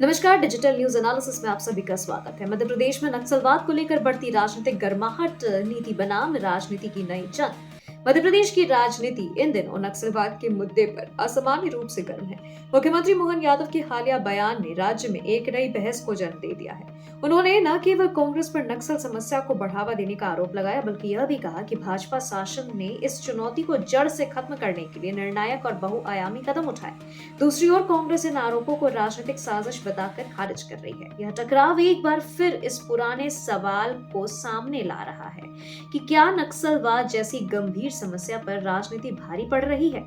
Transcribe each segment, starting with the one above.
नमस्कार, digital news analysis में आप सभी का स्वागत है। मध्य प्रदेश में नक्सलवाद को लेकर बढ़ती राजनीतिक गर्माहट, नीति बनाम राजनीति की नई जंग। मध्य प्रदेश की राजनीति इन दिनों नक्सलवाद के मुद्दे पर असामान्य रूप से गर्म है। मुख्यमंत्री मोहन यादव के हालिया बयान ने राज्य में एक नई बहस को जन्म दे दिया है। उन्होंने न केवल कांग्रेस पर नक्सल समस्या को बढ़ावा देने का आरोप लगाया, बल्कि यह भी कहा कि भाजपा शासन ने इस चुनौती को जड़ से खत्म करने के लिए निर्णायक और बहुआयामी कदम उठाए। दूसरी ओर कांग्रेस इन आरोपों को राजनीतिक साजिश बताकर खारिज कर रही है। यह टकराव एक बार फिर इस पुराने सवाल को सामने ला रहा है कि क्या नक्सलवाद जैसी गंभीर समस्या पर राजनीति भारी पड़ रही है।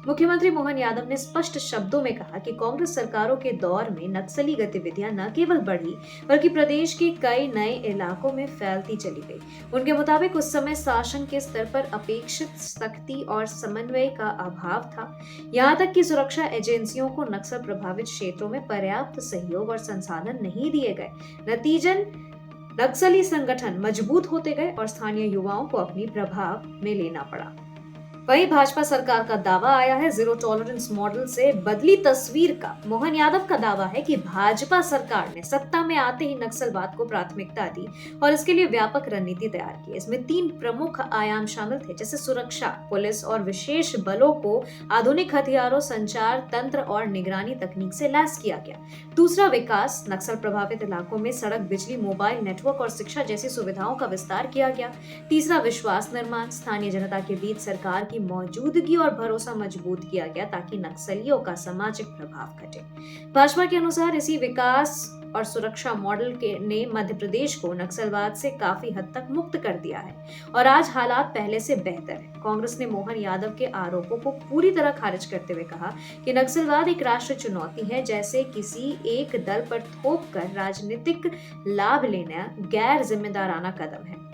मुख्यमंत्री मोहन यादव ने स्पष्ट शब्दों में कहा कि कांग्रेस सरकारों के दौर में नक्सली गतिविधियां न केवल बढ़ी, बल्कि प्रदेश के कई नए इलाकों में फैलती चली गई। उनके मुताबिक उस समय शासन के स्तर पर अपेक्षित सख्ती और समन्वय का अभाव था। यहाँ तक कि सुरक्षा एजेंसियों को नक्सल प्रभावित क्षेत्रों में पर्याप्त सहयोग और संसाधन नहीं दिए गए। नतीजन नक्सली संगठन मजबूत होते गए और स्थानीय युवाओं को अपनी प्रभाव में लेना पड़ा। वहीं भाजपा सरकार का दावा आया है जीरो टॉलरेंस मॉडल से बदली तस्वीर का। मोहन यादव का दावा है कि भाजपा सरकार ने सत्ता में आते ही नक्सलवाद को प्राथमिकता दी और इसके लिए व्यापक रणनीति तैयार की। इसमें 3 प्रमुख आयाम शामिल थे, जैसे सुरक्षा, पुलिस और विशेष बलों को आधुनिक हथियारों, संचार तंत्र और निगरानी तकनीक से लैस किया गया। दूसरा, विकास। नक्सल प्रभावित इलाकों में सड़क, बिजली, मोबाइल नेटवर्क और शिक्षा जैसी सुविधाओं का विस्तार किया गया। तीसरा, विश्वास निर्माण। स्थानीय जनता के बीच सरकार की मौजूदगी और भरोसा मजबूत किया गया ताकि नक्सलियों का सामाजिक प्रभाव घटे। भाजपा के अनुसार इसी विकास और सुरक्षा मॉडल ने मध्य प्रदेश को नक्सलवाद से काफी हद तक मुक्त कर दिया है और आज हालात पहले से बेहतर है। कांग्रेस ने मोहन यादव के आरोपों को पूरी तरह खारिज करते हुए कहा कि नक्सलवाद एक राष्ट्रीय चुनौती है, जैसे किसी एक दल पर थोप कर राजनीतिक लाभ लेना गैर जिम्मेदाराना कदम है।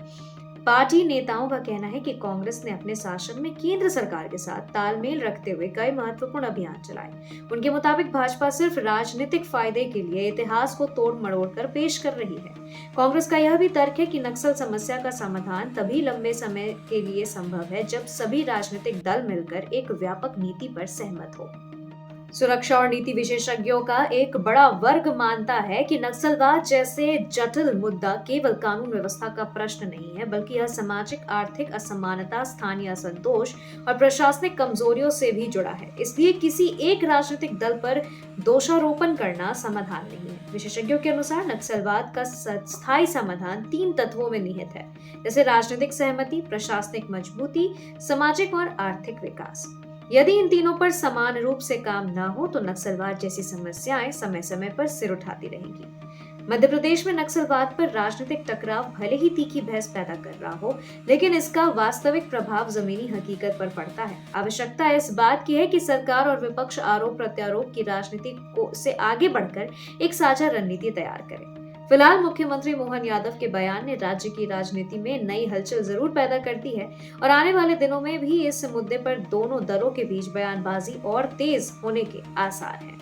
पार्टी नेताओं का कहना है कि कांग्रेस ने अपने शासन में केंद्र सरकार के साथ तालमेल रखते हुए कई महत्वपूर्ण अभियान चलाए। उनके मुताबिक भाजपा सिर्फ राजनीतिक फायदे के लिए इतिहास को तोड़ मरोड़ कर पेश कर रही है। कांग्रेस का यह भी तर्क है कि नक्सल समस्या का समाधान तभी लंबे समय के लिए संभव है जब सभी राजनीतिक दल मिलकर एक व्यापक नीति पर सहमत हो। सुरक्षा और नीति विशेषज्ञों का एक बड़ा वर्ग मानता है कि नक्सलवाद जैसे जटिल मुद्दा केवल कानून व्यवस्था का प्रश्न नहीं है, बल्कि यह सामाजिक आर्थिक असमानता, स्थानीय असंतोष और प्रशासनिक कमजोरियों से भी जुड़ा है। इसलिए किसी एक राजनीतिक दल पर दोषारोपण करना समाधान नहीं है। विशेषज्ञों के अनुसार नक्सलवाद का स्थायी समाधान 3 तत्वों में निहित है, जैसे राजनीतिक सहमति, प्रशासनिक मजबूती, सामाजिक और आर्थिक विकास। यदि इन तीनों पर समान रूप से काम न हो तो नक्सलवाद जैसी समस्याएं समय समय पर सिर उठाती रहेंगी। मध्य प्रदेश में नक्सलवाद पर राजनीतिक टकराव भले ही तीखी बहस पैदा कर रहा हो, लेकिन इसका वास्तविक प्रभाव जमीनी हकीकत पर पड़ता है। आवश्यकता इस बात की है कि सरकार और विपक्ष आरोप प्रत्यारोप की राजनीति से आगे बढ़कर एक साझा रणनीति तैयार करें। फिलहाल मुख्यमंत्री मोहन यादव के बयान ने राज्य की राजनीति में नई हलचल जरूर पैदा कर दी है और आने वाले दिनों में भी इस मुद्दे पर दोनों दलों के बीच बयानबाजी और तेज होने के आसार हैं।